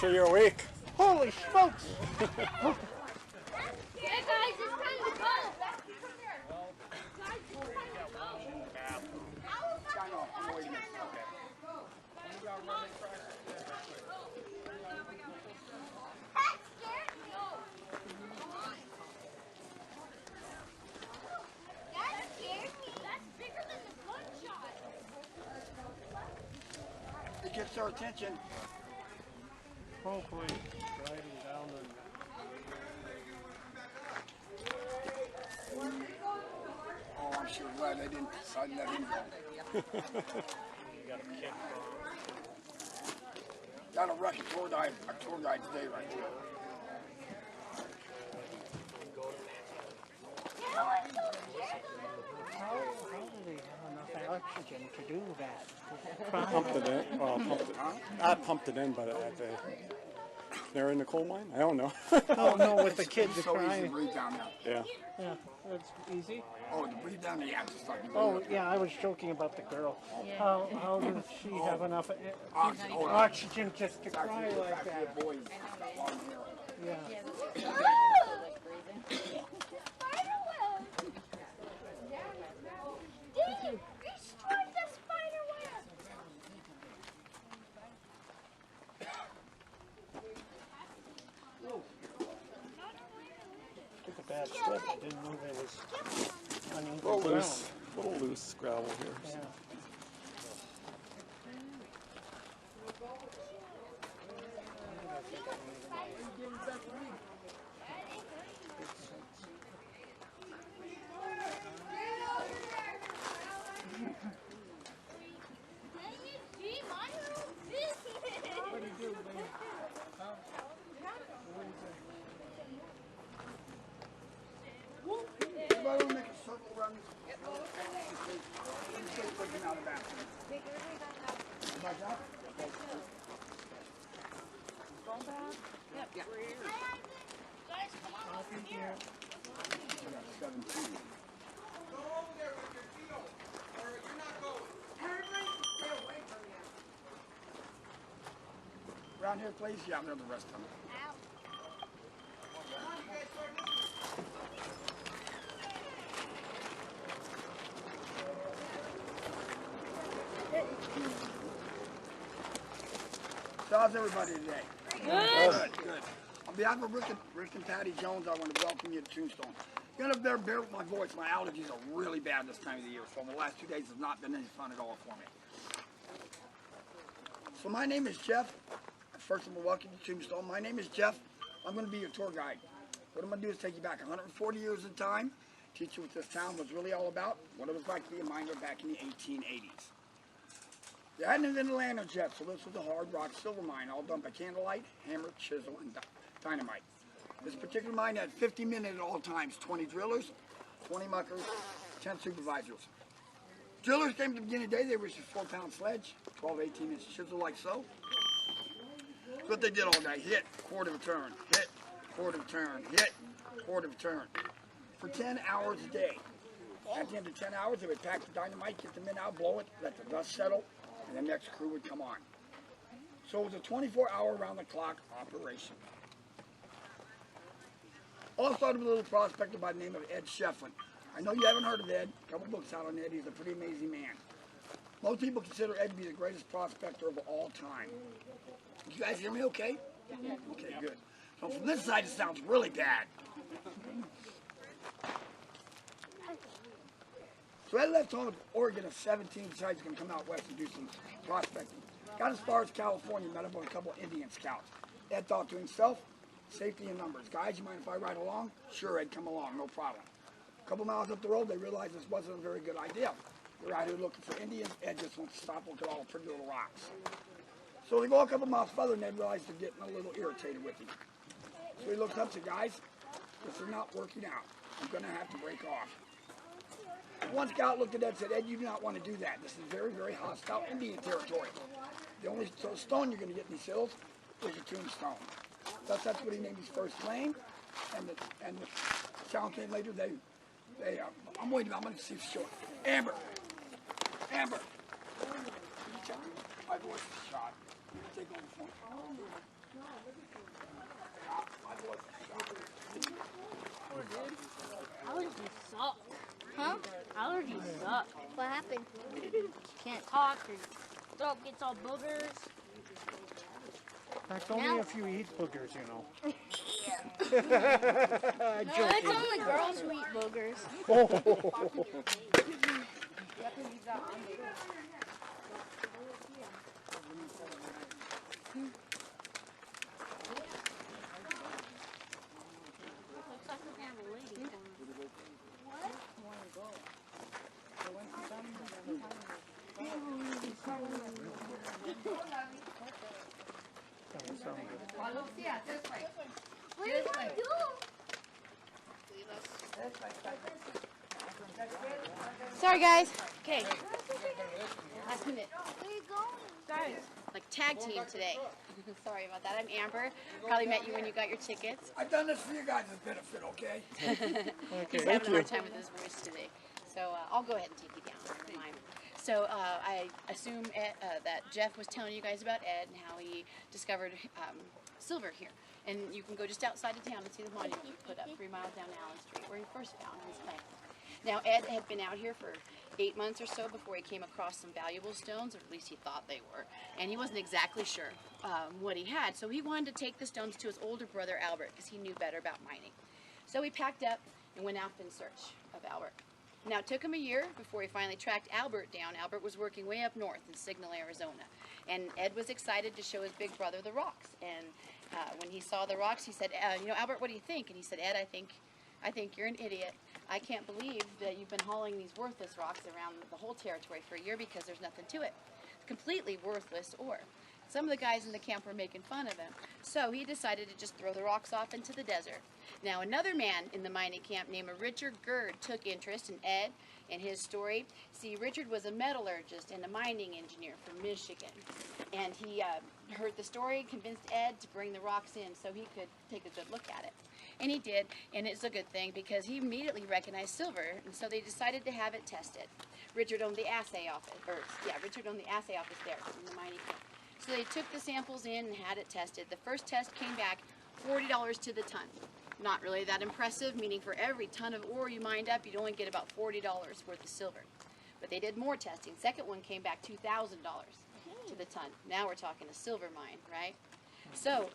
sure you're awake. Holy smokes! Yeah, guys, it's time to go. Guys, it's time to go. That scared me. That scared me. That's bigger than the gunshot. It gets their attention. Hopefully, driving down the... Oh, I'm sure glad they didn't decide to let him go. You got a kick Got a wreck tour guide today right there. How do they have enough oxygen to do that? Pumped it in. Well, pumped it. I pumped it in, but they're in the coal mine. I don't know. Oh no, with the kids It's so easy to crying. breathe down there. Yeah. Yeah, that's easy. Oh, to breathe down there, yeah, just like Oh yeah, I was joking about the girl. How does she have enough oxygen just to cry like that? Boys. Yeah. Dang, destroyed the spider web. Took a bad step. I didn't know there was uneven A ground. little loose gravel here. Yeah. What do you do, man? Everybody will make a circle around this. Just looking out of the bathroom. Like that? Guys, come on over here. I got 17. Around here, please? Yeah, I'm there the rest of them. So how's everybody today? Good. On behalf of Rick and Patty Jones, I want to welcome you to Tombstone. You're going to bear with my voice. My allergies are really bad this time of the year, so the last 2 days has not been any fun at all for me. So my name is Jeff. First of all, welcome to Tombstone. My name is Jeff. I'm going to be your tour guide. What I'm going to do is take you back 140 years in time, teach you what this town was really all about, what it was like to be a miner back in the 1880s. They hadn't invented lanterns yet, so this was a hard rock silver mine, all done by candlelight, hammer, chisel, and dynamite. This particular mine had 50 men at all times, 20 drillers, 20 muckers, 10 supervisors. Drillers came at the beginning of the day, they were just a 4-pound sledge, 12, 18-inch chisel like so. That's what they did all day, hit, quarter of a turn, hit, quarter of a turn, hit, quarter of a turn, for 10 hours a day. At the end of 10 hours, they would pack the dynamite, get the men out, blow it, let the dust settle, and the next crew would come on. So it was a 24-hour round-the-clock operation. All started with a little prospector by the name of Ed Shefflin. I know you haven't heard of Ed. A couple books out on Ed. He's a pretty amazing man. Most people consider Ed to be the greatest prospector of all time. You guys hear me okay? Okay, good. So from this side, it sounds really bad. So Ed left home with Oregon at 17, decided he's going to come out west and do some prospecting. Got as far as California, met up with a couple of Indian scouts. Ed thought to himself, safety in numbers. Guys, you mind if I ride along? Sure, Ed, come along, no problem. A couple miles up the road, they realized this wasn't a very good idea. They're out here looking for Indians. Ed just wants to stop, look at all the pretty little rocks. So they go a couple miles further, and Ed realized they're getting a little irritated with him. So he looks up and says, guys, this is not working out. I'm going to have to break off. One scout looked at Ed and said, Ed, you do not want to do that. This is very, very hostile Indian territory. The only stone you're going to get in these hills is a tombstone. That's what he named his first claim. And the sound came later. I'm waiting. I'm going to see if it's short. Amber. My voice is shot. Take over the phone. Allergies suck. Huh? Allergies suck. What happened? Can't talk. Your throat gets all boogers. That's only if you eat boogers, you know. No, it's only girls who eat boogers. Looks like we're gonna have a lady. What do you want to do? Sorry, guys. Okay. Last minute. Where are you going? Guys, like tag team today. Sorry about that. I'm Amber. Probably met you when you got your tickets. I've done this for you guys' benefit, okay? He's having a hard time with his voice today. So I'll go ahead and take you down. Never mind. So I assume that Jeff was telling you guys about Ed and how he discovered silver here. And you can go just outside of town and see the monument we put up 3 miles down Allen Street where he first found his claim. Now Ed had been out here for 8 months or so before he came across some valuable stones, or at least he thought they were. And he wasn't exactly sure what he had. So he wanted to take the stones to his older brother Albert because he knew better about mining. So he packed up and went out in search of Albert. Now, it took him a year before he finally tracked Albert down. Albert was working way up north in Signal, Arizona. And Ed was excited to show his big brother the rocks. And when he saw the rocks, he said, you know, Albert, what do you think? And he said, Ed, I think you're an idiot. I can't believe that you've been hauling these worthless rocks around the whole territory for a year because there's nothing to it. It's completely worthless ore. Some of the guys in the camp were making fun of him. So he decided to just throw the rocks off into the desert. Now, another man in the mining camp named Richard Gerd took interest in Ed and his story. See, Richard was a metallurgist and a mining engineer from Michigan. And he heard the story, convinced Ed to bring the rocks in so he could take a good look at it. And he did, and it's a good thing because he immediately recognized silver, and so they decided to have it tested. Richard owned the assay office, Richard owned the assay office there in the mining camp. So they took the samples in and had it tested. The first test came back $40 to the ton. Not really that impressive, meaning for every ton of ore you mined up, you'd only get about $40 worth of silver. But they did more testing. Second one came back $2,000 to the ton. Now we're talking a silver mine, right? So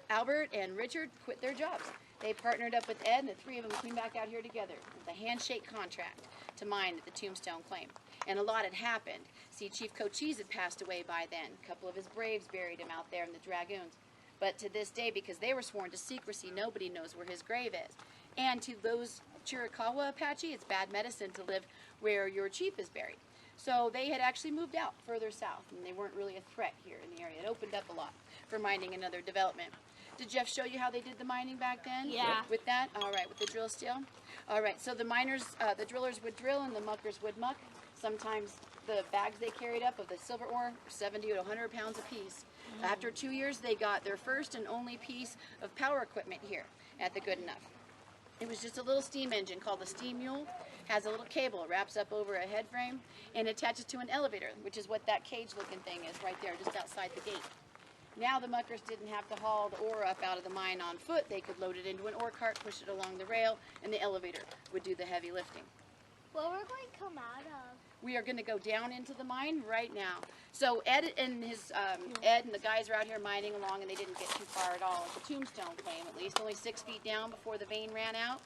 Albert and Richard quit their jobs. They partnered up with Ed, and the three of them came back out here together with a handshake contract to mine at the Tombstone claim. And a lot had happened. See, Chief Cochise had passed away by then. A couple of his braves buried him out there in the Dragoons. But to this day, because they were sworn to secrecy, nobody knows where his grave is. And to those Chiricahua Apache, it's bad medicine to live where your chief is buried. So they had actually moved out further south, and they weren't really a threat here in the area. It opened up a lot for mining and other development. Did Jeff show you how they did the mining back then? Yeah. With that? All right, with the drill steel? All right, so the miners, the drillers would drill and the muckers would muck. Sometimes the bags they carried up of the silver ore were 70 to 100 pounds apiece. After 2 years, they got their first and only piece of power equipment here at the Good Enough. It was just a little steam engine called the steam mule. Has a little cable, wraps up over a head frame, and attaches to an elevator, which is what that cage-looking thing is right there, just outside the gate. Now the muckers didn't have to haul the ore up out of the mine on foot. They could load it into an ore cart, push it along the rail, and the elevator would do the heavy lifting. What we're going to come out of? We are going to go down into the mine right now. So Ed and the guys are out here mining along, and they didn't get too far at all. At the Tombstone claim, at least, only 6 feet down before the vein ran out.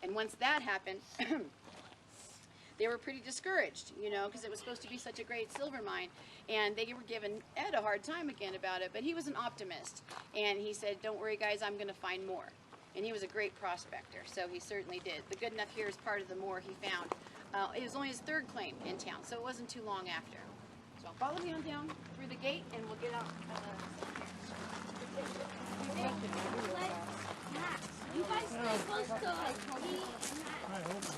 And once that happened, they were pretty discouraged, you know, because it was supposed to be such a great silver mine. And they were giving Ed a hard time again about it, but he was an optimist. And he said, don't worry, guys, I'm going to find more. And he was a great prospector, so he certainly did. The Good Enough here is part of the more he found. It was only his 3rd claim in town, so it wasn't too long after. So follow me on down through the gate, and we'll get out. You guys stay close to I hope it's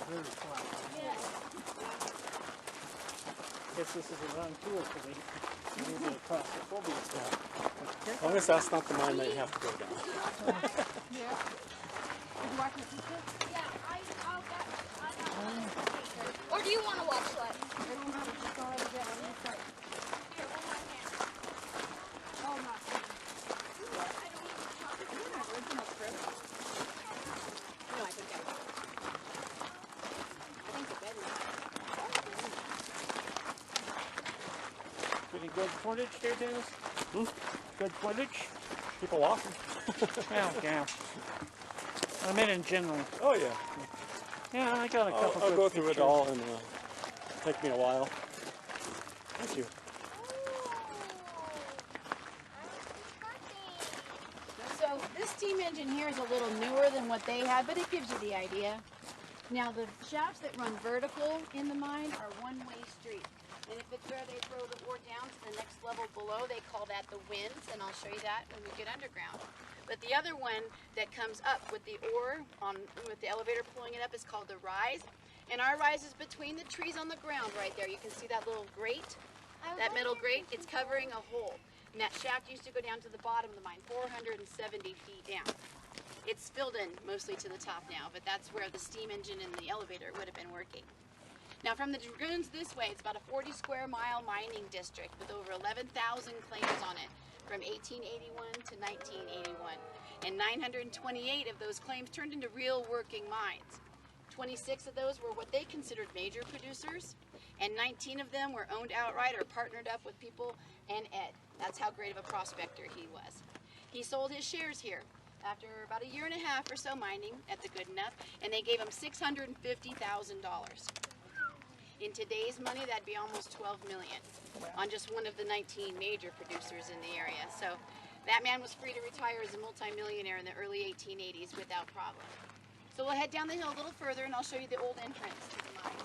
very flat. Guess this is a wrong tool for me. Maybe the claustrophobia. As long as that's not the mine that you have to go down. Or do you want to watch that? good footage there, Dennis? Good footage? People walking. Yeah, yeah. I mean in general. Oh yeah. Yeah, I got a couple I'll good go through it pictures. all and take me a while. Thank you. So this steam engine here is a little newer than what they have, but it gives you the idea. Now the shafts that run vertical in the mine are one-way street. And if it's where they throw the ore down to the next level below, they call that the winze, and I'll show you that when we get underground. But the other one that comes up with the ore, with the elevator pulling it up, is called the rise. And our rise is between the trees on the ground right there. You can see that little grate, that middle grate, it's covering a hole. And that shaft used to go down to the bottom of the mine, 470 feet down. It's filled in mostly to the top now, but that's where the steam engine and the elevator would have been working. Now from the Dragoons this way, it's about a 40 square mile mining district with over 11,000 claims on it from 1881 to 1981. And 928 of those claims turned into real working mines. 26 of those were what they considered major producers, and 19 of them were owned outright or partnered up with people and Ed. That's how great of a prospector he was. He sold his shares here after about a year and a half or so mining at the Good Enough, and they gave him $650,000. In today's money, that'd be almost $12 million on just one of the 19 major producers in the area. So that man was free to retire as a multimillionaire in the early 1880s without problem. So we'll head down the hill a little further and I'll show you the old entrance to the mine.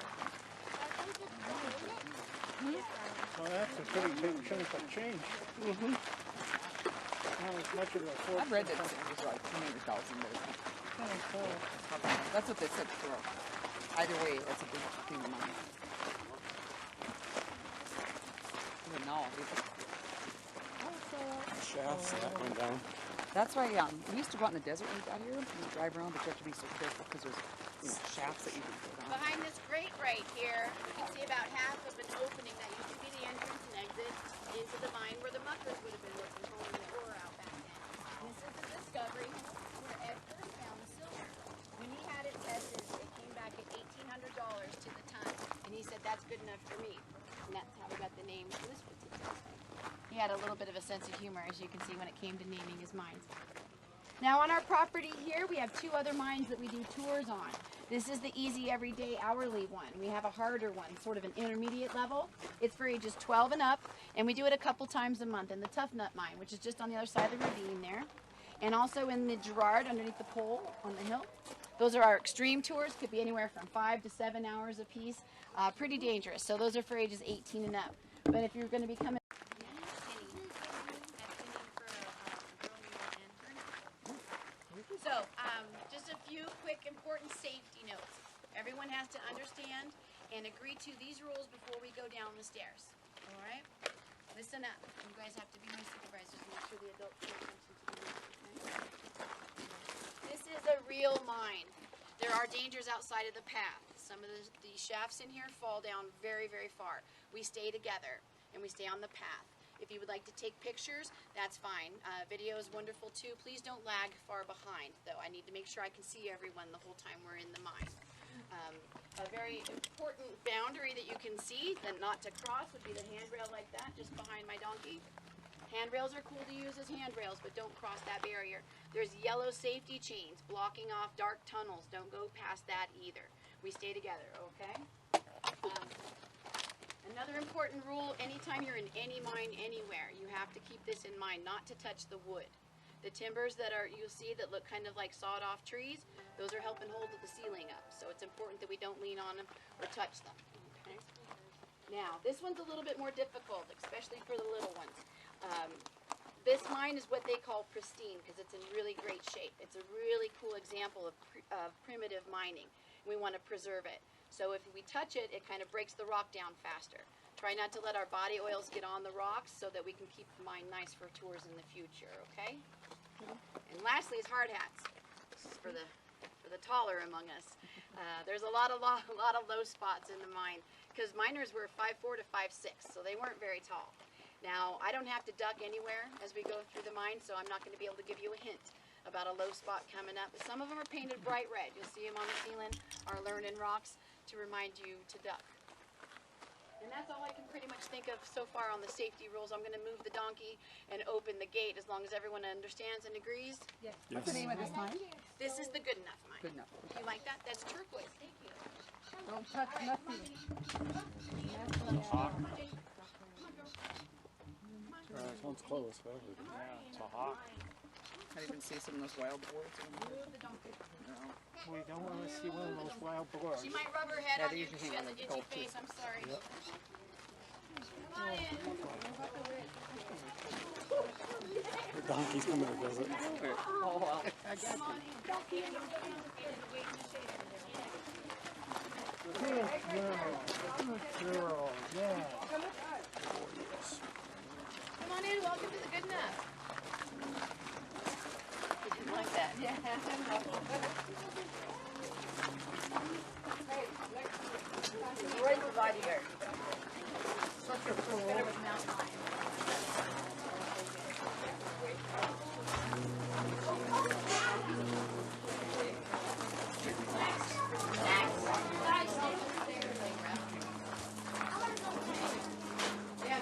Well, that's a pretty big chunk of change. Not as much of a fortune. I've read that it was like 200,000, but that's what they said before. Either way, that's a big thing of money. Even now, Shafts, that went down. that's why we used to go out in the desert when we got here. We drive around, but you have to be so careful because there's shafts that you can go down. Behind this grate right here, you can see about half of an opening that used to be the entrance and exit into the mine where the muckers would have been working, pulling the ore out back then. This is the discovery where Ed first found the silver. When he had it tested, it came back at $1,800 to the ton, and he said that's good enough for me. And that's how we got the name for this particular thing. He had a little bit of a sense of humor, as you can see, when it came to naming his mines. Now on our property here, we have two other mines that we do tours on. This is the easy, everyday, hourly one. We have a harder one, sort of an intermediate level. It's for ages 12 and up, and we do it a couple times a month in the Tough Nut Mine, which is just on the other side of the ravine there. And also in the Gerard, underneath the pole on the hill. Those are our extreme tours, could be anywhere from 5 to 7 hours a piece. Pretty dangerous, so those are for ages 18 and up. But if you're going to be coming... So, just a few quick important safety notes. Everyone has to understand and agree to these rules before we go down the stairs. All right? Listen up. You guys have to be my supervisors and make sure the adults pay attention to the rules. Okay? This is a real mine. There are dangers outside of the path. Some of the shafts in here fall down very, very far. We stay together and we stay on the path. If you would like to take pictures, that's fine. Video is wonderful too. Please don't lag far behind, though. I need to make sure I can see everyone the whole time we're in the mine. A very important boundary that you can see, and not to cross, would be the handrail like that, just behind my donkey. Handrails are cool to use as handrails, but don't cross that barrier. There's yellow safety chains blocking off dark tunnels. Don't go past that either. We stay together, okay? Another important rule, anytime you're in any mine anywhere, you have to keep this in mind, not to touch the wood. The timbers that you'll see that look kind of like sawed off trees, those are helping hold the ceiling up. So it's important that we don't lean on them or touch them. Okay? Now, this one's a little bit more difficult, especially for the little ones. This mine is what they call pristine because it's in really great shape. It's a really cool example of primitive mining. We want to preserve it. So if we touch it, it kind of breaks the rock down faster. Try not to let our body oils get on the rocks so that we can keep the mine nice for tours in the future, okay? And lastly is hard hats. This is for the taller among us. There's a lot of low spots in the mine because miners were 5'4" to 5'6", so they weren't very tall. Now, I don't have to duck anywhere as we go through the mine, so I'm not going to be able to give you a hint about a low spot coming up. But some of them are painted bright red. You'll see them on the ceiling, our learning rocks, to remind you to duck. And that's all I can pretty much think of so far on the safety rules. I'm going to move the donkey and open the gate as long as everyone understands and agrees. Yes. What's the name of this mine? This is the Good Enough mine. Good enough. You like that? That's turquoise. Thank you. Don't touch nothing. This one's close, but It's a hawk. I didn't even see some of those wild boars. Move the donkey. We don't want to see one of those wild boars. She might rub her head Yeah, on they you. usually She hang has on an the itchy golf too. face. I'm sorry. Come on in. the donkey's coming to visit. Oh, well. Come on in. Donkey and wait in the shade. Good girl, yeah. Come on in. Welcome to the Good Enough. You didn't like that. Yeah. Right beside here. Such a fool. Better with mountain lion. Yeah.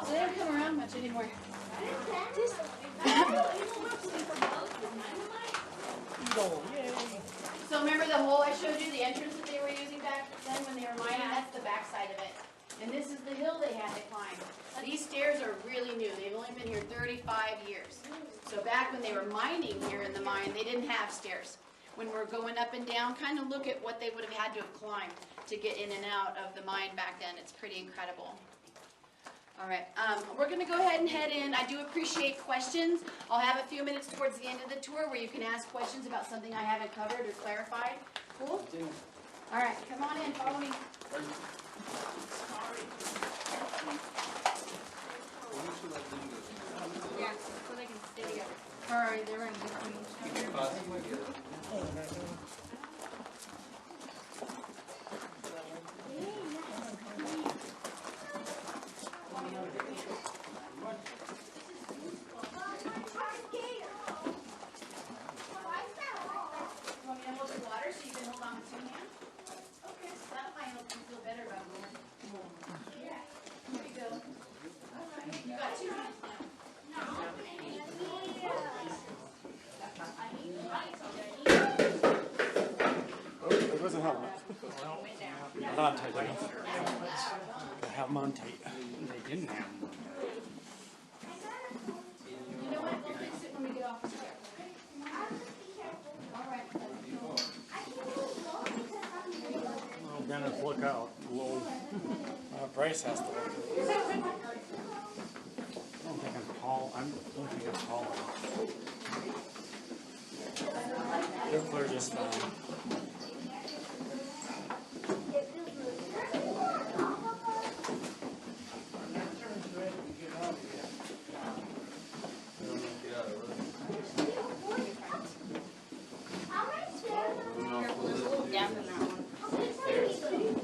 So they don't come around much anymore. So remember the hole I showed you, the entrance that they were using back then when they were mining? That's the back side of it. And this is the hill they had to climb. These stairs are really new. They've only been here 35 years. So back when they were mining here in the mine, they didn't have stairs. When we're going up and down, kind of look at what they would have had to have climbed to get in and out of the mine back then. It's pretty incredible. All right, we're going to go ahead and head in. I do appreciate questions. I'll have a few minutes towards the end of the tour where you can ask questions about something I haven't covered or clarified. Cool? All right, come on in, follow me. Yeah, so they can stay together. All right, they're in between. You want me to hold your water so you can hold on with two hands? Okay, that might help you feel better about going. Yeah, here you go. All right, you got 2 hands now. Oh, there goes a helmet. Not tight enough. Gotta have them on tight. They didn't have them. You know what, we'll fix it when we get off the chair, okay? All right. Oh, Dennis, look out. Whoa. Bryce has to look. I don't think I'm tall. I don't think I'm tall enough. You're clear just fine.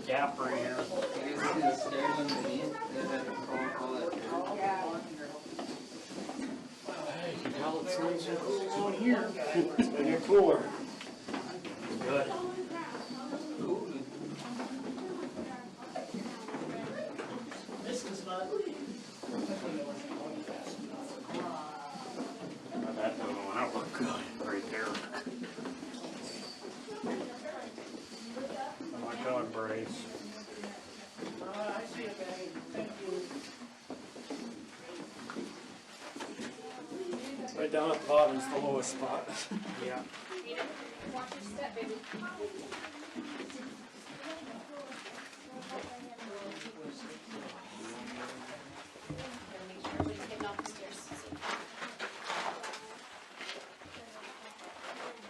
Gap right here. Hey, you can tell it's nice and cool on here. It's gonna get cooler. Good. Now that doesn't want to look good right there. Oh my God, Bryce. Right down at the bottom is the lowest spot. Yeah. Watch your step, baby. Make sure everybody's getting off the stairs.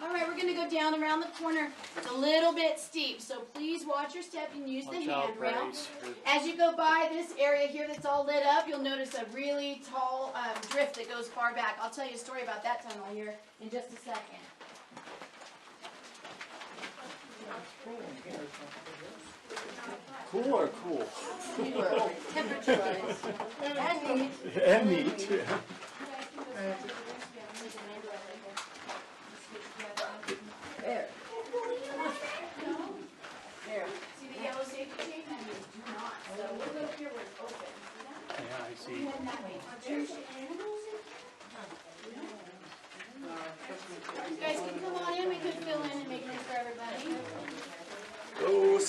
All right, we're gonna go down around the corner. It's a little bit steep, so please watch your step and use the Watch out, handrail. Bryce. As you go by this area here that's all lit up, you'll notice a really tall drift that goes far back. I'll tell you a story about that tunnel here in just a second. Cool or cool? Temperature-wise. And neat. And neat. Yeah. There. There. See the yellow safety tape? That means do not.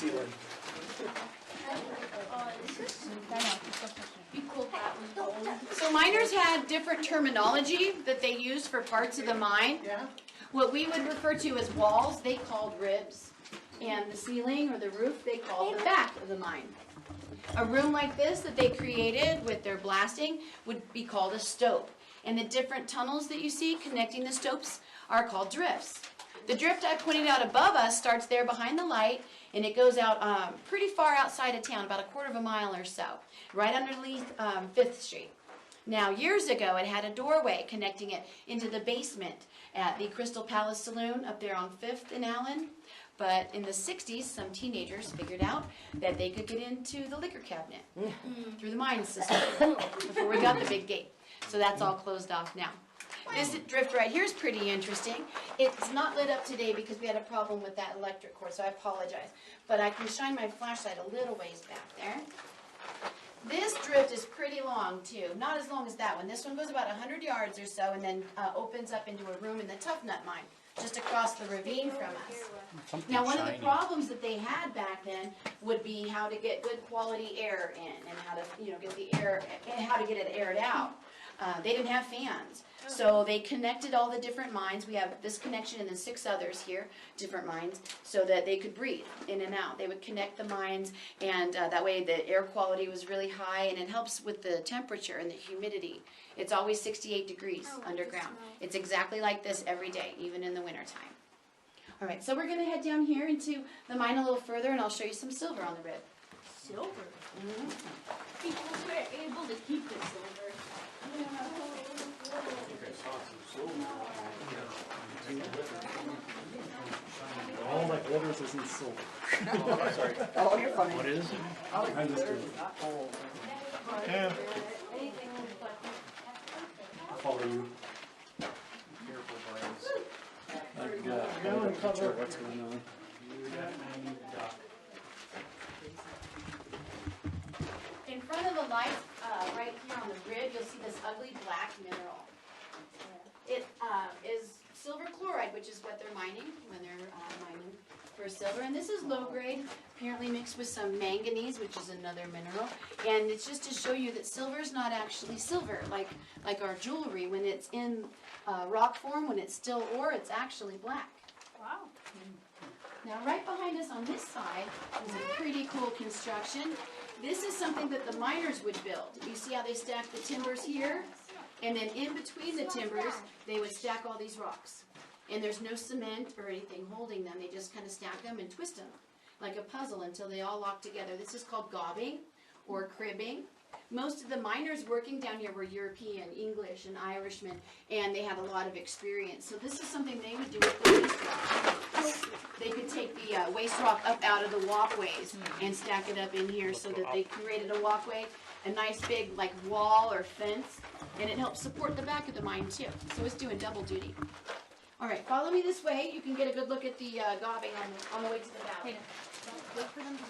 ceiling. So miners had different terminology that they used for parts of the mine. What we would refer to as walls, they called ribs. And the ceiling or the roof, they called the back of the mine. A room like this that they created with their blasting would be called a stope. And the different tunnels that you see connecting the stopes are called drifts. The drift I pointed out above us starts there behind the light, and it goes out pretty far outside of town, about a quarter of a mile or so, right underneath 5th Street. Now, years ago, it had a doorway connecting it into the basement at the Crystal Palace Saloon up there on 5th and Allen. But in the 60s, some teenagers figured out that they could get into the liquor cabinet through the mine system before we got the big gate. So that's all closed off now. This drift right here is pretty interesting. It's not lit up today because we had a problem with that electric cord, so I apologize. But I can shine my flashlight a little ways back there. This drift is pretty long too, not as long as that one. This one goes about 100 yards or so and then opens up into a room in the Tough Nut mine, just across the ravine from us. Now, one of the problems that they had back then would be how to get good quality air in and how to, get the air and how to get it aired out. They didn't have fans, so they connected all the different mines. We have this connection and then 6 others here, different mines, so that they could breathe in and out. They would connect the mines, and that way the air quality was really high, and it helps with the temperature and the humidity. It's always 68 degrees underground. It's exactly like this every day, even in the wintertime. All right, so we're going to head down here into the mine a little further, and I'll show you some silver on the rib. Silver? People were able to keep the silver. All that glitters isn't silver. Sorry. Oh, you're funny. What is it? I'm just doing it. Yeah. I'll follow you. Careful, Brian. I'm not sure what's going on. In front of the light, right here on the rib, you'll see this ugly black mineral. It is silver chloride, which is what they're mining when they're mining for silver. And this is low grade, apparently mixed with some manganese, which is another mineral. And it's just to show you that silver is not actually silver, like our jewelry. When it's in rock form, when it's still ore, it's actually black. Wow. Now, right behind us on this side is a pretty cool construction. This is something that the miners would build. You see how they stack the timbers here? And then in between the timbers, they would stack all these rocks. And there's no cement or anything holding them. They just kind of stack them and twist them like a puzzle until they all lock together. This is called gobbing or cribbing. Most of the miners working down here were European, English, and Irishmen, and they had a lot of experience. So this is something they would do with the waste rock. They could take the waste rock up out of the walkways and stack it up in here so that they created a walkway, a nice big like wall or fence, and it helps support the back of the mine too. So it's doing double duty. All right, follow me this way. You can get a good look at the gobbing on the way to the valley. Wait for them to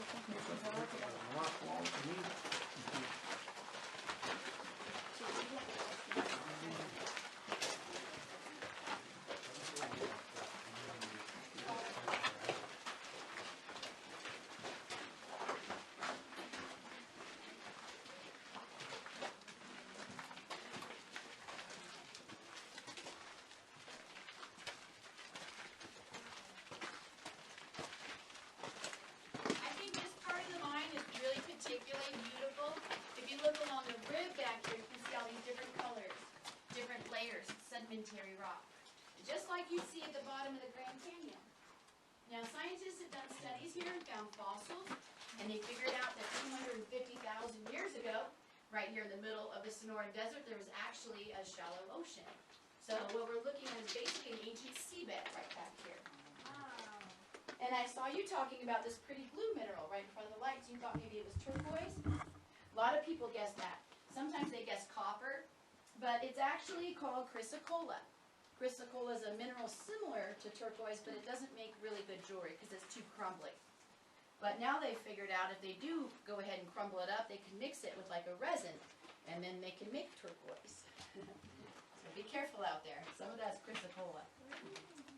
particularly beautiful. If you look along the rib back here, you can see all these different colors, different layers of sedimentary rock, just like you see at the bottom of the Grand Canyon. Now, scientists have done studies here and found fossils, and they figured out that 250,000 years ago, right here in the middle of the Sonoran Desert, there was actually a shallow ocean. So what we're looking at is basically an ancient seabed right back here. And I saw you talking about this pretty blue mineral right in front of the lights. You thought maybe it was turquoise. A lot of people guess that. Sometimes they guess copper, but it's actually called chrysocolla. Chrysocolla is a mineral similar to turquoise, but it doesn't make really good jewelry because it's too crumbly. But now they've figured out if they do go ahead and crumble it up, they can mix it with like a resin, and then they can make turquoise. So be careful out there. Some of that's chrysocolla.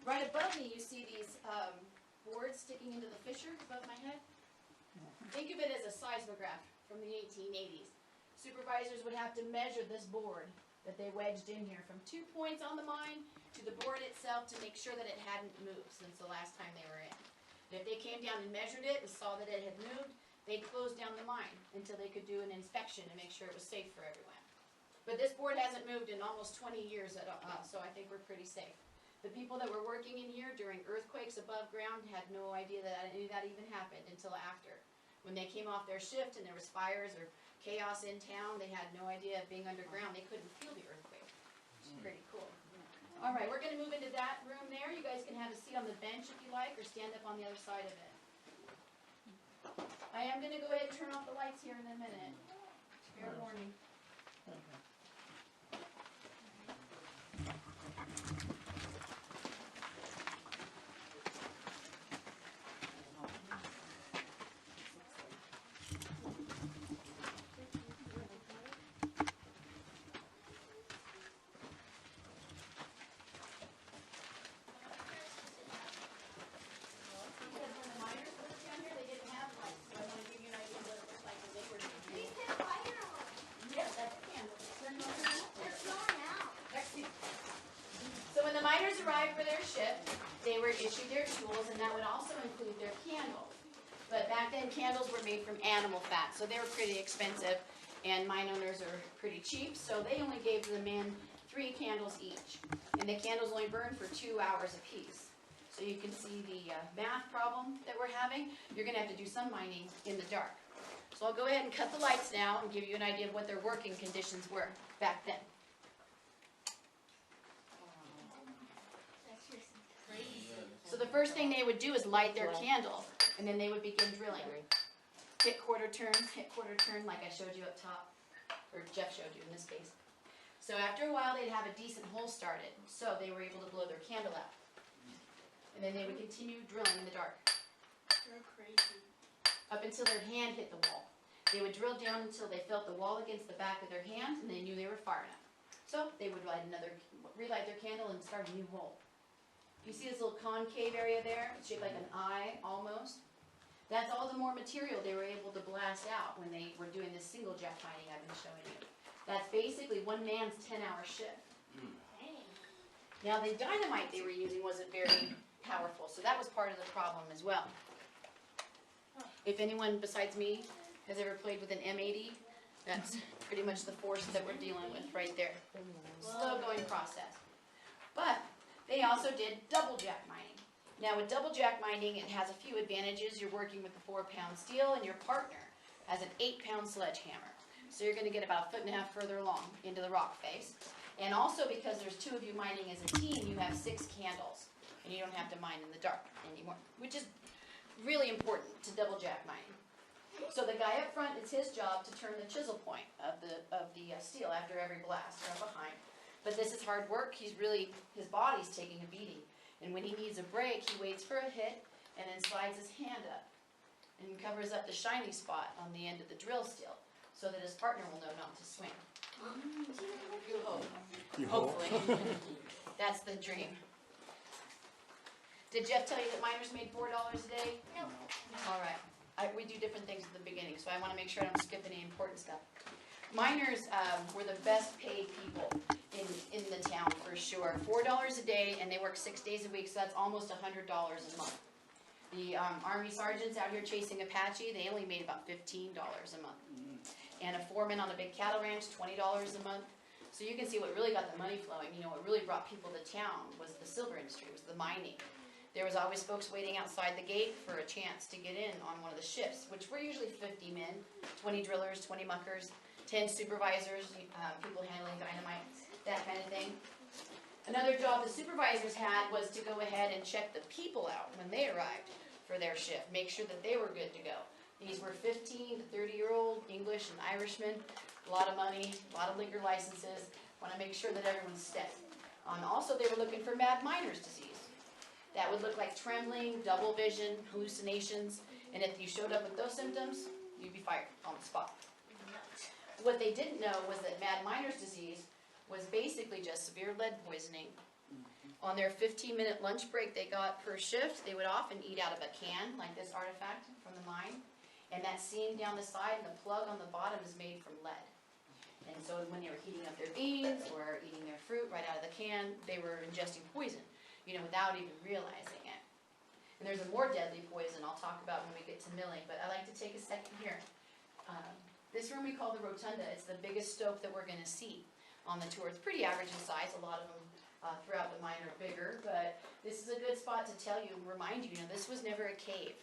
Right above me, you see these boards sticking into the fissure above my head. Think of it as a seismograph from the 1880s. Supervisors would have to measure this board that they wedged in here from 2 points on the mine to the board itself to make sure that it hadn't moved since the last time they were in. And if they came down and measured it and saw that it had moved, they'd close down the mine until they could do an inspection to make sure it was safe for everyone. But this board hasn't moved in almost 20 years, so I think we're pretty safe. The people that were working in here during earthquakes above ground had no idea that any of that even happened until after. When they came off their shift and there was fires or chaos in town, they had no idea of being underground. They couldn't feel the earthquake. Which is pretty cool. All right, we're going to move into that room there. You guys can have a seat on the bench if you like, or stand up on the other side of it. I am going to go ahead and turn off the lights here in a minute. Fair warning. Miners arrived for their shift, they were issued their tools, and that would also include their candles. But back then, candles were made from animal fat, so they were pretty expensive, and mine owners are pretty cheap, so they only gave the men 3 candles each. And the candles only burned for 2 hours apiece. So you can see the math problem that we're having. You're going to have to do some mining in the dark. So I'll go ahead and cut the lights now and give you an idea of what their working conditions were back then. So the first thing they would do is light their candle, and then they would begin drilling. Hit quarter turn, like I showed you up top, or Jeff showed you in this case. So after a while, they'd have a decent hole started, so they were able to blow their candle out. And then they would continue drilling in the dark. You're crazy. Up until their hand hit the wall. They would drill down until they felt the wall against the back of their hand, and they knew they were far enough. So they would relight their candle and start a new hole. You see this little concave area there? It's shaped like an eye, almost. That's all the more material they were able to blast out when they were doing this single jack mining I've been showing you. That's basically one man's 10-hour shift. Now the dynamite they were using wasn't very powerful, so that was part of the problem as well. If anyone besides me has ever played with an M80, that's pretty much the force that we're dealing with right there. Slow going process. But they also did double jack mining. Now with double jack mining, it has a few advantages. You're working with the 4-pound steel, and your partner has an 8-pound sledgehammer. So you're going to get about 1.5 feet further along into the rock face. And also because there's 2 of you mining as a team, you have 6 candles. And you don't have to mine in the dark anymore, which is really important to double jack mining. So the guy up front, it's his job to turn the chisel point of the steel after every blast, or behind. But this is hard work. His body's taking a beating. And when he needs a break, he waits for a hit and then slides his hand up and covers up the shiny spot on the end of the drill steel so that his partner will know not to swing. You hope. Hopefully. That's the dream. Did Jeff tell you that miners made $4 a day? No. All right. We do different things at the beginning, so I want to make sure I don't skip any important stuff. Miners were the best paid people in the town for sure. $4 a day, and they work 6 days a week, so that's almost $100 a month. The Army sergeants out here chasing Apache, they only made about $15 a month. And a foreman on a big cattle ranch, $20 a month. So you can see what really got the money flowing. You know, what really brought people to town was the silver industry, was the mining. There was always folks waiting outside the gate for a chance to get in on one of the shifts, which were usually 50 men, 20 drillers, 20 muckers, 10 supervisors, people handling dynamite, that kind of thing. Another job the supervisors had was to go ahead and check the people out when they arrived for their shift, make sure that they were good to go. These were 15 to 30-year-old English and Irishmen, a lot of money, a lot of liquor licenses, want to make sure that everyone's steady. Also, they were looking for mad miner's disease. That would look like trembling, double vision, hallucinations, and if you showed up with those symptoms, you'd be fired on the spot. What they didn't know was that mad miner's disease was basically just severe lead poisoning. On their 15-minute lunch break they got per shift, they would often eat out of a can, like this artifact from the mine, And that seam down the side and the plug on the bottom is made from lead. And so when they were heating up their beans or eating their fruit right out of the can, they were ingesting poison, without even realizing it. And there's a more deadly poison I'll talk about when we get to milling, but I like to take a second here. This room we call the rotunda. It's the biggest stove that we're going to see on the tour. It's pretty average in size. A lot of them throughout the mine are bigger, but this is a good spot to tell you, remind you, this was never a cave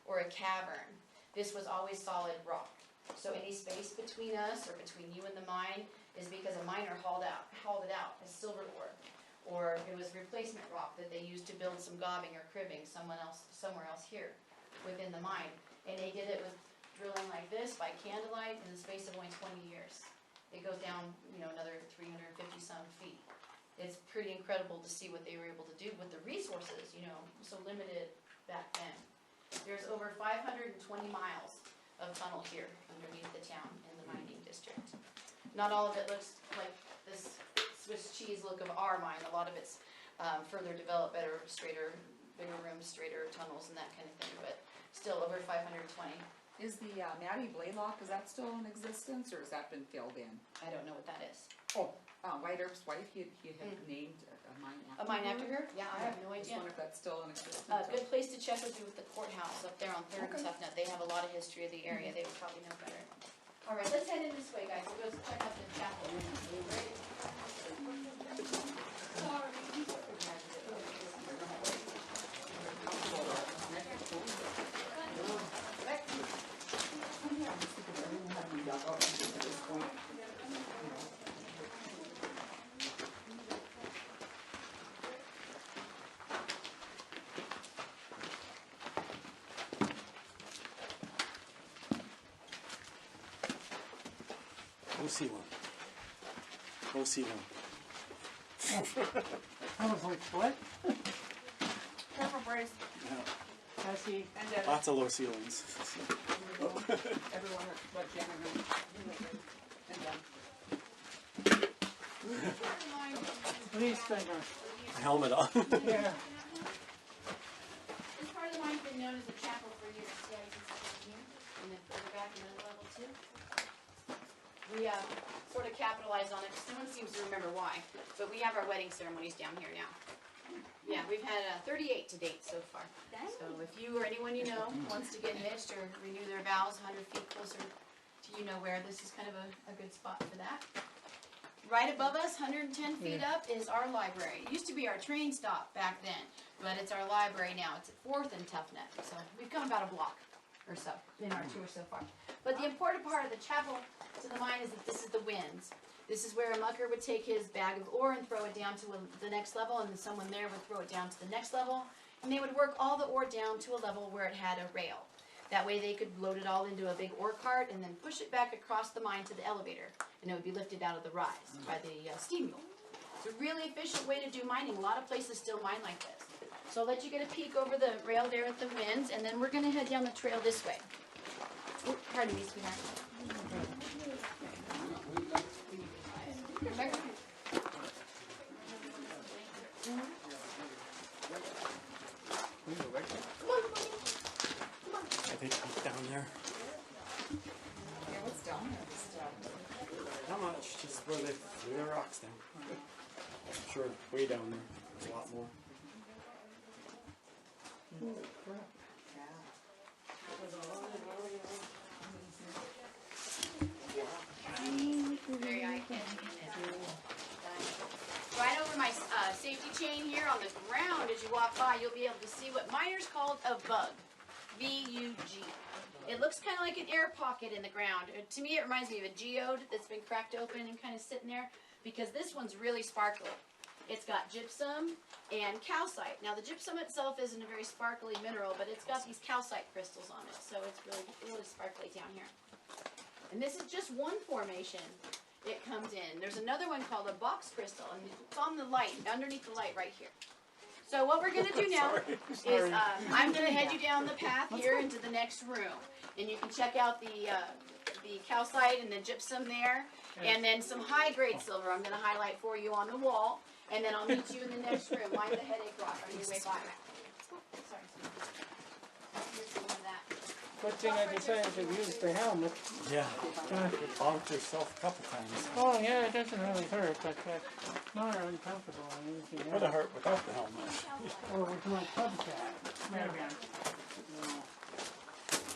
or a cavern. This was always solid rock. So any space between us or between you and the mine is because a miner hauled it out as silver ore, or it was replacement rock that they used to build some gobbing or cribbing somewhere else here within the mine. And they did it with drilling like this by candlelight in the space of only 20 years. It goes down, another 350 some feet. It's pretty incredible to see what they were able to do with the resources, so limited back then. There's over 520 miles of tunnel here underneath the town in the mining district. Not all of it looks like this Swiss cheese look of our mine. A lot of it's further developed, better, straighter, bigger rooms, straighter tunnels and that kind of thing, but still over 520. Is the Matty Blaylock, is that still in existence, or has that been filled in? I don't know what that is. Oh, White Earp's wife, he had named a mine after her. A mine after her? Yeah, I have no I just idea. wonder if that's still in existence. A good place to check would be with the courthouse up there on 3rd and Toughnut. They have a lot of history of the area. They would probably know better. All right, let's head in this way, guys. We'll go check out the chapel. Go see one. Go see one. I was like, what? Careful, Brace. I see. And Lots of low ceilings. everyone, what Jan and Please finger. Helmet on. Yeah. This part of the mine's been known as the chapel for years. See how you can see it here? And then further back another level too. We sort of capitalized on it. No one seems to remember why, but we have our wedding ceremonies down here now. Yeah, we've had 38 to date so far. So if you or anyone you know wants to get hitched or renew their vows 100 feet closer to where, this is kind of a good spot for that. Right above us, 110 feet up, is our library. It used to be our train stop back then, but it's our library now. It's at 4th and Toughnut. So we've come about a block or so in our tour so far. But the important part of the chapel to the mine is that this is the winds. This is where a mucker would take his bag of ore and throw it down to the next level, and then someone there would throw it down to the next level, and they would work all the ore down to a level where it had a rail. That way they could load it all into a big ore cart and then push it back across the mine to the elevator, and it would be lifted out of the rise by the steam mule. It's a really efficient way to do mining. A lot of places still mine like this. So I'll let you get a peek over the rail there at the winds, and then we're going to head down the trail this way. Ooh, pardon me, sweetheart. I think it's down there. Yeah, what's down there? Just, Not much, just where they threw their rocks down. I'm sure way down there, there's a lot more. Very eye-catching. Right over my safety chain here on the ground, as you walk by, you'll be able to see what miners called a bug. V-U-G. It looks kind of like an air pocket in the ground. To me, it reminds me of a geode that's been cracked open and kind of sitting there, because this one's really sparkly. It's got gypsum and calcite. Now, the gypsum itself isn't a very sparkly mineral, but it's got these calcite crystals on it, so it's really sparkly down here. And this is just one formation it comes in. There's another one called a box crystal, and it's on the light, underneath the light right here. So what we're going to do now is I'm going to head you down the path here into the next room. And you can check out the calcite and the gypsum there. And then some high-grade silver I'm going to highlight for you on the wall. And then I'll meet you in the next room. Mind the headache rock on your way by. Sorry. Here's some of that. Good thing I decided to use the helmet. Yeah. You bonked yourself a couple times. Oh yeah, it doesn't really hurt, but not uncomfortable or anything Would have else. hurt without the helmet. Or with my club cat. Maybe.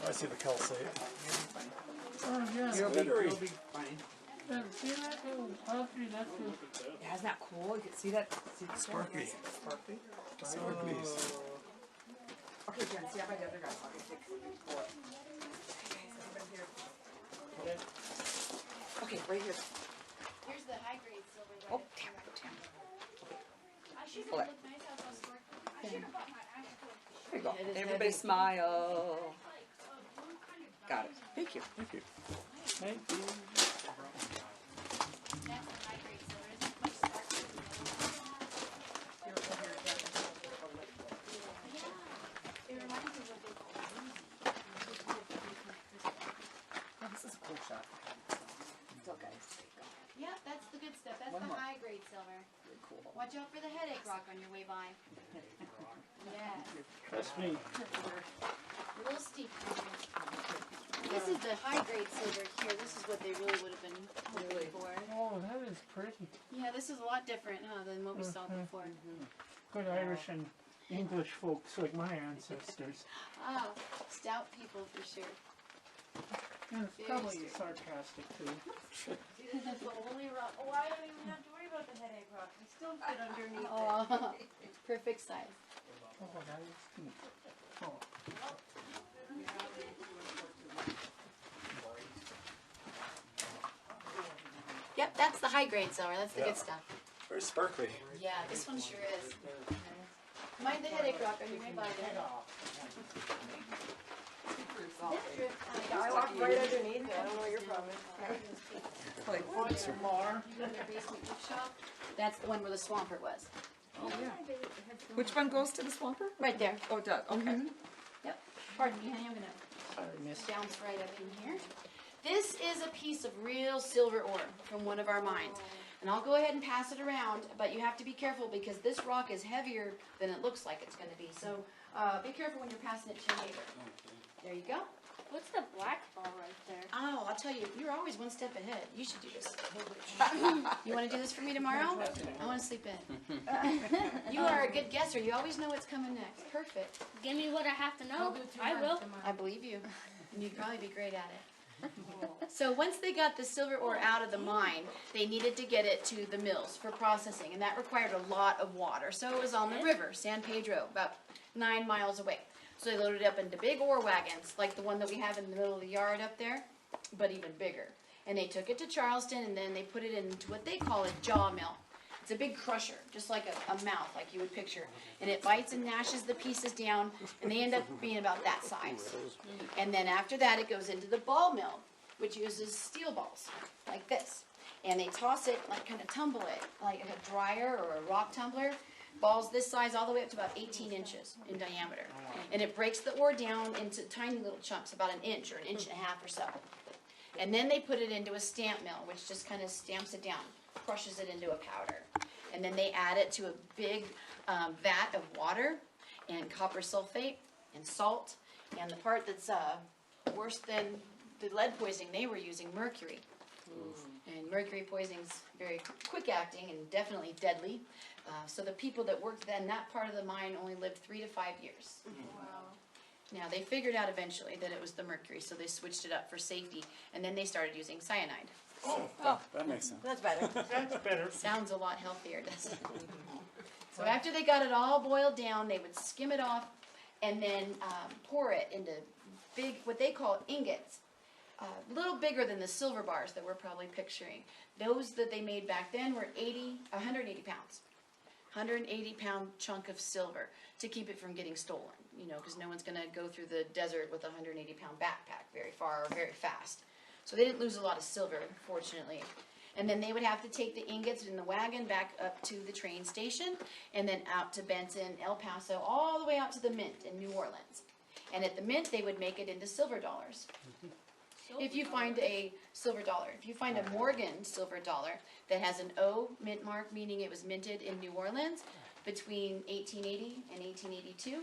I see the Calcite. Oh yeah. Glittery. See that? Oh, gee, that's good. Yeah, isn't that cool? You can see that? See the Sparkly. Sparkly. Sparklies. Okay, Jen, see how my other guys want to take four. Okay, right here. Here's the high grade silver. Right Oh, up damn, here. damn. I should Hold have it. looked nice how those work. I should have bought my actual There you go. It is Everybody heavy. smile. blue kind of Got it. Thank you. Thank you. Thank you. That's the high grade silver. Isn't it much sparklier than the other one? It reminds me of what they call Oh, this is a cool shot. Still, guys. Yep, that's the good stuff. That's One the more. high grade silver. Really cool. Watch out for the headache rock on your way by. Yeah, Trust me. a little steep. This is the high grade silver here. This is what they really would have been looking for. Oh, that is pretty. Yeah, this is a lot different, huh, than what we saw before. Good Irish and English folks like my ancestors. Oh, stout people for sure. And it's probably sarcastic too. That's the only rock. Oh, I don't even have to worry about the headache rock. I still fit underneath it. Oh, perfect size. Oh, that is cute. Oh. Yep, that's the high grade silver. That's the Yeah. good stuff. Very sparkly. Yeah, this one sure is. Mind the headache rock on your way by there. I walked right underneath it. I don't know what your problem is. Their basement workshop. That's the one where the swamper was. Which one goes to the swamper? Right there. Oh, it does. Okay. Yep. Pardon me, honey, I'm gonna Sorry, miss. bounce right up in here. This is a piece of real silver ore from one of our mines. And I'll go ahead and pass it around, but you have to be careful because this rock is heavier than it looks like it's gonna be. So, be careful when you're passing it to your neighbor. There you go. What's the black ball right there? Oh, I'll tell you, you're always one step ahead. You should do this. You wanna do this for me tomorrow? I wanna sleep in. You are a good guesser. You always know what's coming next. Perfect. Give me what I have to know. I will. I believe you. And you'd probably be great at it. So once they got the silver ore out of the mine, they needed to get it to the mills for processing, and that required a lot of water. So it was on the river, San Pedro, about 9 miles away. So they loaded it up into big ore wagons, like the one that we have in the middle of the yard up there, but even bigger. And they took it to Charleston, and then they put it into what they call a jaw mill. It's a big crusher, just like a mouth, like you would picture. And it bites and gnashes the pieces down, and they end up being about that size. And then after that, it goes into the ball mill, which uses steel balls, like this. And they toss it, like kind of tumble it, like a dryer or a rock tumbler. Balls this size all the way up to about 18 inches in diameter. And it breaks the ore down into tiny little chunks, about an inch or an inch and a half or so. And then they put it into a stamp mill, which just kind of stamps it down, crushes it into a powder. And then they add it to a big vat of water and copper sulfate and salt. And the part that's worse than the lead poisoning, they were using mercury. And mercury poisoning's very quick acting and definitely deadly. So the people that worked in that part of the mine only lived 3 to 5 years. Now, they figured out eventually that it was the mercury, so they switched it up for safety, and then they started using cyanide. That makes sense. That's better. That's better. Sounds a lot healthier, doesn't it? So after they got it all boiled down, they would skim it off and then pour it into big, what they call ingots. A little bigger than the silver bars that we're probably picturing. Those that they made back then were 180 pounds. 180-pound chunk of silver to keep it from getting stolen, you know, because no one's going to go through the desert with a 180-pound backpack very far or very fast. So they didn't lose a lot of silver, fortunately. And then they would have to take the ingots in the wagon back up to the train station and then out to Benson, El Paso, all the way out to the mint in New Orleans. And at the mint, they would make it into silver dollars. If you find a silver dollar, if you find a Morgan silver dollar that has an O mint mark, meaning it was minted in New Orleans between 1880 and 1882,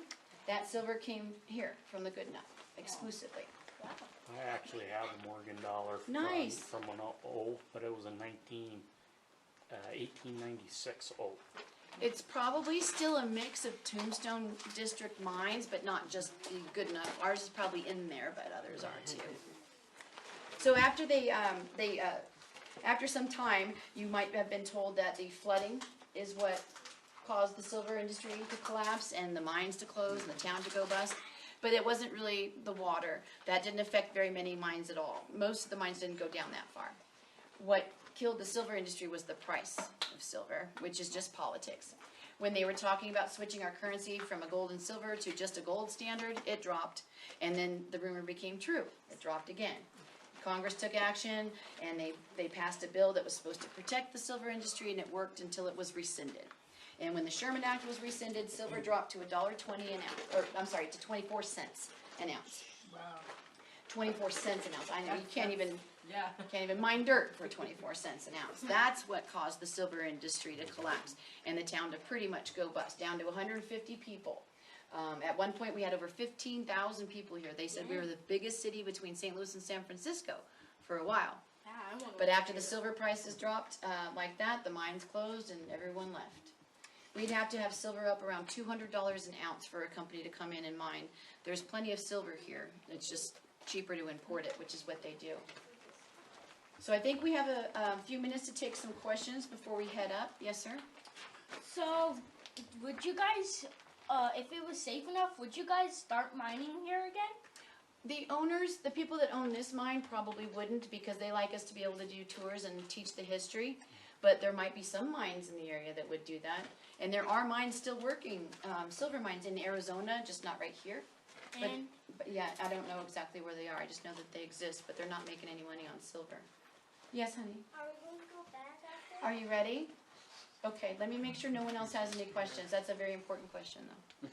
that silver came here from the Goodenough exclusively. I actually have a Morgan dollar Nice. from an old, but it was a 1896 old. It's probably still a mix of Tombstone district mines, but not just good enough. Ours is probably in there, but others are too. So after after some time, you might have been told that the flooding is what caused the silver industry to collapse and the mines to close and the town to go bust. But it wasn't really the water. That didn't affect very many mines at all. Most of the mines didn't go down that far. What killed the silver industry was the price of silver, which is just politics. When they were talking about switching our currency from a gold and silver to just a gold standard, it dropped. And then the rumor became true. It dropped again. Congress took action, and they passed a bill that was supposed to protect the silver industry, and it worked until it was rescinded. And when the Sherman Act was rescinded, silver dropped to $1.20 an ounce, or I'm sorry, to 24 cents an ounce. Wow. 24 cents an ounce. I know you can't even mine dirt for 24 cents an ounce. That's what caused the silver industry to collapse and the town to pretty much go bust, down to 150 people. At one point, we had over 15,000 people here. They said we were the biggest city between St. Louis and San Francisco for a while. But after the silver prices dropped like that, the mines closed and everyone left. We'd have to have silver up around $200 an ounce for a company to come in and mine. There's plenty of silver here. It's just cheaper to import it, which is what they do. So I think we have a few minutes to take some questions before we head up. Yes, sir? So, would you guys, if it was safe enough, would you guys start mining here again? The owners, the people that own this mine probably wouldn't because they like us to be able to do tours and teach the history. But there might be some mines in the area that would do that. And there are mines still working, silver mines in Arizona, just not right here. But yeah, I don't know exactly where they are. I just know that they exist, but they're not making any money on silver. Yes, honey? Are we going to go back after? Are you ready? Okay, let me make sure no one else has any questions. That's a very important question, though.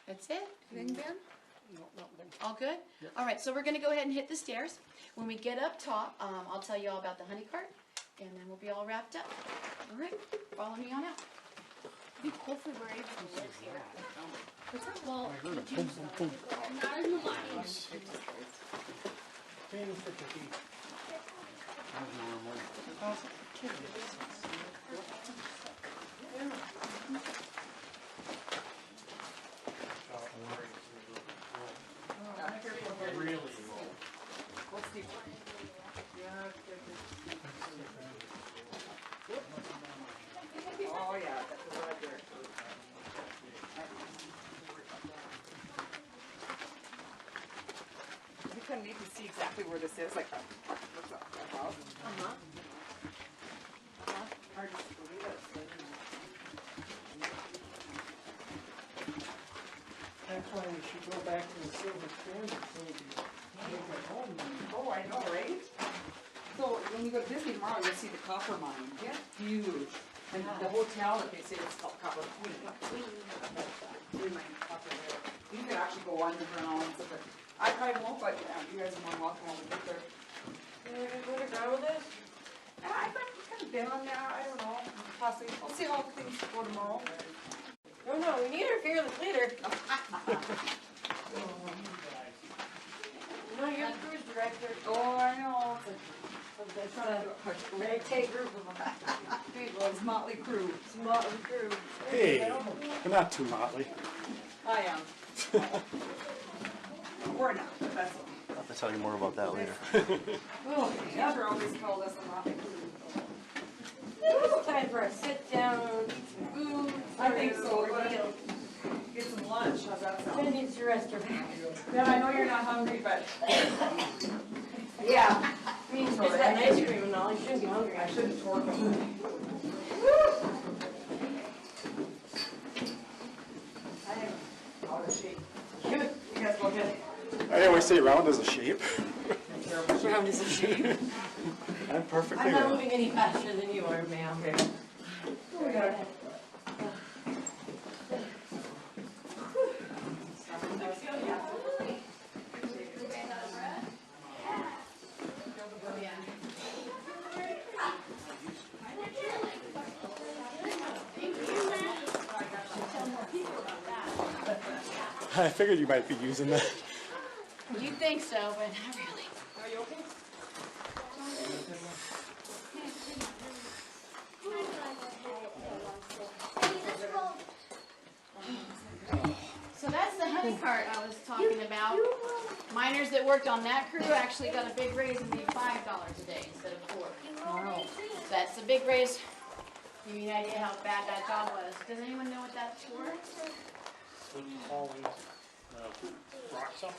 That's it? Anything, Ben? All good? All right, so we're going to go ahead and hit the stairs. When we get up top, I'll tell you all about the honey cart, and then we'll be all wrapped up. All right, follow me on out. It'd be cool if we were able to live here. Well, I heard a boom, boom, boom. not in the mines. Really low. What's the... Oh, yeah, that's right there. We kind of need to see exactly where this is, like, what's up, that house? Hard to believe it. That's why we should go back to the silver standard so we can make it home. Oh, I know, right? So when you go to Disney tomorrow, you'll see the copper mine. Yeah. Huge. And the hotel, like they say, it's called Copper Queen. Queen mine, copper there. You can actually go underground and stuff. I probably won't, but you guys are more than welcome over there. You want to go to ground with us? I've kind of been on there. I don't know. Possibly. I'll see how things go tomorrow. No, we need our fearless leader. No, you're the cruise director. Oh, I know. That's a very tight group of them. It's Motley Crew. Smart crew. Hey, we're not too motley. I am. We're not, but that's all. I'll have to tell you more about that later. Oh, Deborah always called us a Motley Crew. It's time for a sit down, eat some food. I think so. We're gonna get some lunch. How's that Gonna sound? need to rest your back. Deb, I know you're not hungry, but Yeah. I mean, it's that ice cream and all, you shouldn't be hungry. I shouldn't torque them. I am out of shape. You guys go ahead. I always say round is a shape. Round is a shape. I'm perfectly I'm not round. moving any faster than you are, ma'am. Okay. Oh, we got it. I figured you might be using that. You'd think so, but not really. Are you okay? So that's the honey cart I was talking about. Miners that worked on that crew actually got a big raise and made $5 a day instead of $4. Wow. That's a big raise. Give you an idea how bad that job was. Does anyone know what that's for? With hauling, rocks up.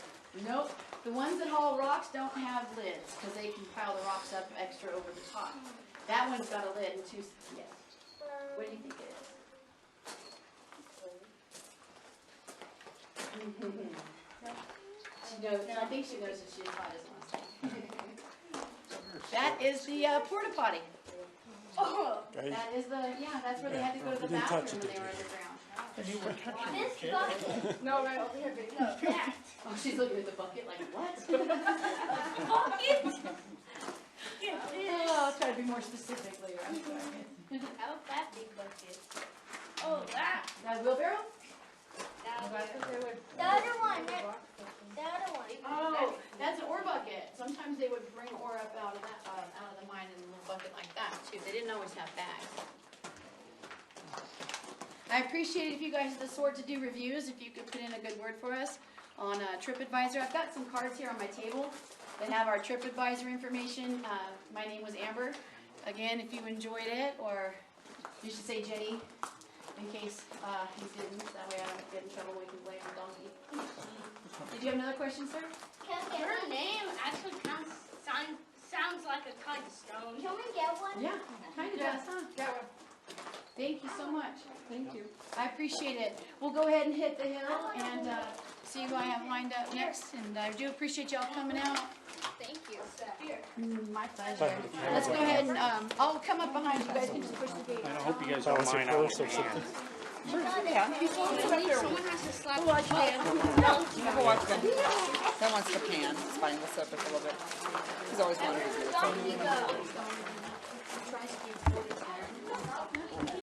Nope. The ones that haul rocks don't have lids because they can pile the rocks up extra over the top. That one's got a lid and two. Yes. What do you think it is? She knows. I think she knows that she taught us last time. That is the porta potty. Okay. That is the that's where they had to go to the You didn't touch bathroom it, when they did were underground. And you were touching This it, kid. bucket. No, right over here, baby. No, that Oh, she's looking at the bucket like what? bucket. Get this. Oh, I'll try to be more specific later. I'm sorry. How about that big bucket? Oh, that. That wheelbarrow? The other one. The other one. Oh, that's an ore bucket. Sometimes they would bring ore up out of that, out of the mine in a little bucket like that too. They didn't always have bags. I appreciate it if you guys are the sort to do reviews. If you could put in a good word for us on TripAdvisor. I've got some cards here on my table that have our TripAdvisor information. My name was Amber. Again, if you enjoyed it, or you should say Jenny, in case you didn't. That way I don't get in trouble. We can blame the donkey. Did you have another question, sir? Her name actually sounds like a kind of stone. Can we get one? Yeah, kind of does, huh? Got one. Thank you so much. Thank you. I appreciate it. We'll go ahead and hit the hill and see who I have lined up next. And I do appreciate y'all coming out. Thank you. Here. My pleasure. Let's go ahead and I'll come up behind you. You guys can just push the gate. I hope you guys That don't was a mind out purse or something. Someone has to slap You can watch them. That wants the pan. It's fine. We'll set up a little bit. He's always wanted to do it. So. Donkey go.